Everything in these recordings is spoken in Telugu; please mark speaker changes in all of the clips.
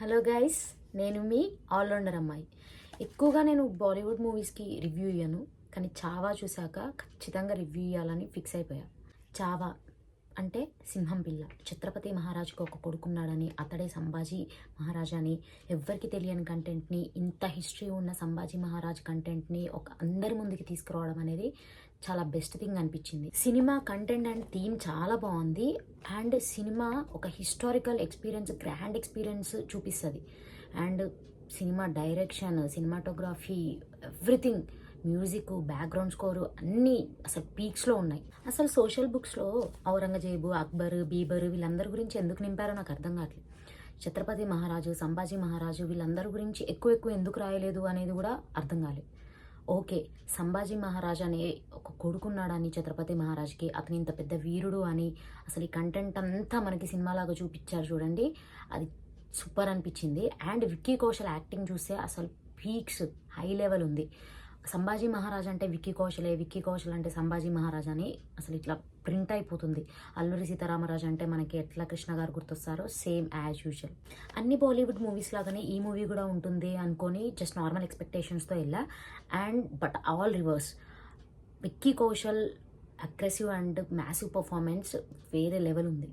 Speaker 1: హలో గైస్, నేను మీ ఆల్రౌండర్ అమ్మాయి. ఎక్కువగా నేను బాలీవుడ్ మూవీస్కి రివ్యూ ఇయ్యను, కానీ చావా చూశాక ఖచ్చితంగా రివ్యూ ఇవ్వాలని ఫిక్స్ అయిపోయా. చావా అంటే సింహం పిల్ల. ఛత్రపతి మహారాజుకు ఒక కొడుకున్నాడని, అతడే సంభాజీ మహారాజా అని, ఎవ్వరికి తెలియని కంటెంట్ని, ఇంత హిస్టరీ ఉన్న సంభాజీ మహారాజ్ కంటెంట్ని అందరి ముందుకి తీసుకురావడం అనేది చాలా బెస్ట్ థింగ్ అనిపించింది. సినిమా కంటెంట్ అండ్ థీమ్ చాలా బాగుంది. అండ్ సినిమా ఒక హిస్టారికల్ ఎక్స్పీరియన్స్, గ్రాండ్ ఎక్స్పీరియన్స్ చూపిస్తుంది. And cinema direction, cinematography, everything, music, background score అన్నీ అసలు పీక్స్లో ఉన్నాయి. అసలు సోషల్ బుక్స్లో ఔరంగజేబు, అక్బర్, బీబర్ వీళ్ళందరి గురించి ఎందుకు నింపారో నాకు అర్థం కావట్లేదు. ఛత్రపతి మహారాజు, సంభాజీ మహారాజు వీళ్ళందరి గురించి ఎక్కువ ఎందుకు రాయలేదు అనేది కూడా అర్థం కాలేదు. ఓకే, సంభాజీ మహారాజ్ అనే ఒక కొడుకున్నాడని ఛత్రపతి మహారాజ్కి, అతని ఇంత పెద్ద వీరుడు అని అసలు ఈ కంటెంట్ అంతా మనకి సినిమాలాగా చూపించారు చూడండి, అది సూపర్ అనిపించింది. అండ్ విక్కీ కౌశల్ యాక్టింగ్ చూస్తే అసలు పీక్స్, హై లెవెల్ ఉంది. సంభాజీ మహారాజ్ అంటే విక్కీ కౌశలే, విక్కీ కౌశల్ అంటే సంభాజీ మహారాజ్ అని అసలు ఇట్లా ప్రింట్ అయిపోతుంది. అల్లూరి సీతారామరాజు అంటే మనకి ఎట్లా కృష్ణ గారు గుర్తొస్తారో సేమ్ యాజ్ యూజువల్. అన్ని బాలీవుడ్ మూవీస్ లాగానే ఈ మూవీ కూడా ఉంటుంది అనుకొని జస్ట్ నార్మల్ ఎక్స్పెక్టేషన్స్తో వెళ్ళా. But all reverse. Vicky Kaushal aggressive and massive performance వేరే లెవెల్ ఉంది.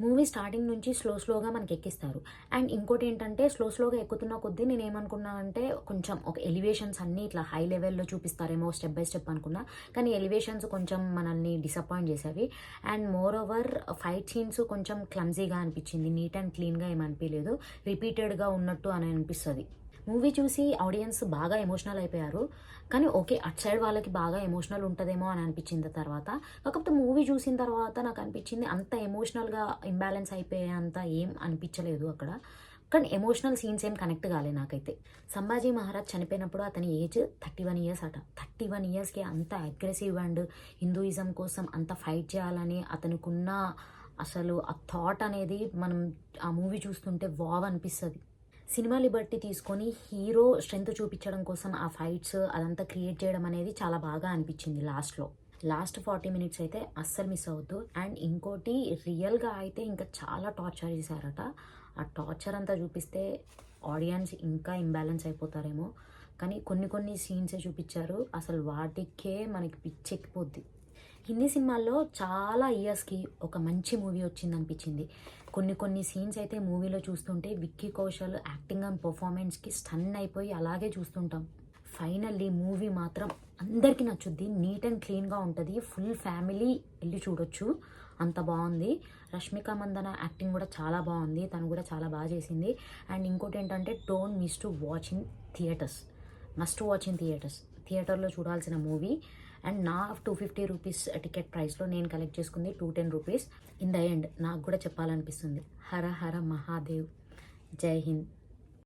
Speaker 1: మూవీ స్టార్టింగ్ నుంచి స్లోగా మనకి ఎక్కిస్తారు. అండ్ ఇంకోటి ఏంటంటే స్లోగా ఎక్కుతున్న కొద్దీ నేను ఏమనుకున్నా అంటే కొంచెం ఒక ఎలివేషన్స్ అన్నీ ఇట్లా హై లెవెల్లో చూపిస్తారేమో స్టెప్ బై స్టెప్ అనుకున్నా, కానీ ఎలివేషన్స్ కొంచెం మనల్ని డిసప్పాయింట్ చేసేవి. And more over fight scenes కొంచెం క్లమ్జీగా అనిపించింది, నీట్ అండ్ క్లీన్గా ఏమనిపించలేదు, రిపీటెడ్గా ఉన్నట్టు అని అనిపిస్తుంది. మూవీ చూసి ఆడియన్స్ బాగా ఎమోషనల్ అయిపోయారు, కానీ ఓకే అట్ సైడ్ వాళ్ళకి బాగా ఎమోషనల్ ఉంటుందేమో అని అనిపించింది తర్వాత. కాకపోతే మూవీ చూసిన తర్వాత నాకు అనిపించింది అంత ఎమోషనల్గా ఇంబ్యాలెన్స్ అయిపోయే అంత ఏం అనిపించలేదు అక్కడ. కానీ ఎమోషనల్ సీన్స్ ఏం కనెక్ట్ కాలేదు నాకైతే. సంభాజీ మహారాజ్ చనిపోయినప్పుడు అతని ఏజ్ 31 ఇయర్స్ అట. 31 ఇయర్స్కి అంత అగ్రెసివ్ అండ్ హిందూయిజం కోసం అంత ఫైట్ చేయాలని అతనుకున్న అసలు ఆ థాట్ అనేది మనం ఆ మూవీ చూస్తుంటే వావ్ అనిపిస్తుంది. సినిమా లిబర్టీ తీసుకొని హీరో స్ట్రెంత్ చూపించడం కోసం ఆ ఫైట్స్ అదంతా క్రియేట్ చేయడం అనేది చాలా బాగా అనిపించింది. లాస్ట్ 40 మినిట్స్ అయితే అస్సలు మిస్ అవ్వద్దు. అండ్ ఇంకోటి, రియల్గా అయితే ఇంకా చాలా టార్చర్ చేశారట. ఆ టార్చర్ అంతా చూపిస్తే ఆడియన్స్ ఇంకా ఇంబ్యాలెన్స్ అయిపోతారేమో, కానీ కొన్ని సీన్సే చూపించారు, అసలు వాటికే మనకి పిచ్చెక్కిపోద్ది. హిందీ సినిమాల్లో చాలా ఇయర్స్కి ఒక మంచి మూవీ వచ్చింది అనిపించింది. కొన్ని సీన్స్ అయితే మూవీలో చూస్తుంటే విక్కీ కౌశల్ యాక్టింగ్ అండ్ పర్ఫార్మెన్స్కి స్టన్ అయిపోయి అలాగే చూస్తుంటాం. ఫైనల్లీ మూవీ మాత్రం అందరికీ నచ్చుద్ది, నీట్ అండ్ క్లీన్గా ఉంటుంది, ఫుల్ ఫ్యామిలీ వెళ్ళి చూడొచ్చు, అంత బాగుంది. రష్మిక మందన యాక్టింగ్ కూడా చాలా బాగుంది, తను కూడా చాలా బాగా చేసింది. అండ్ ఇంకోటి ఏంటంటే don't miss to watch in theatres, must watch in థియేటర్లో చూడాల్సిన మూవీ. అండ్ నా 250 రూపీస్ టికెట్ ప్రైస్లో నేను కలెక్ట్ చేసుకుంది 210 రూపీస్. ఇన్ ద ఎండ్ నాకు కూడా చెప్పాలనిపిస్తుంది, హర హర మహాదేవ్, జై హింద్.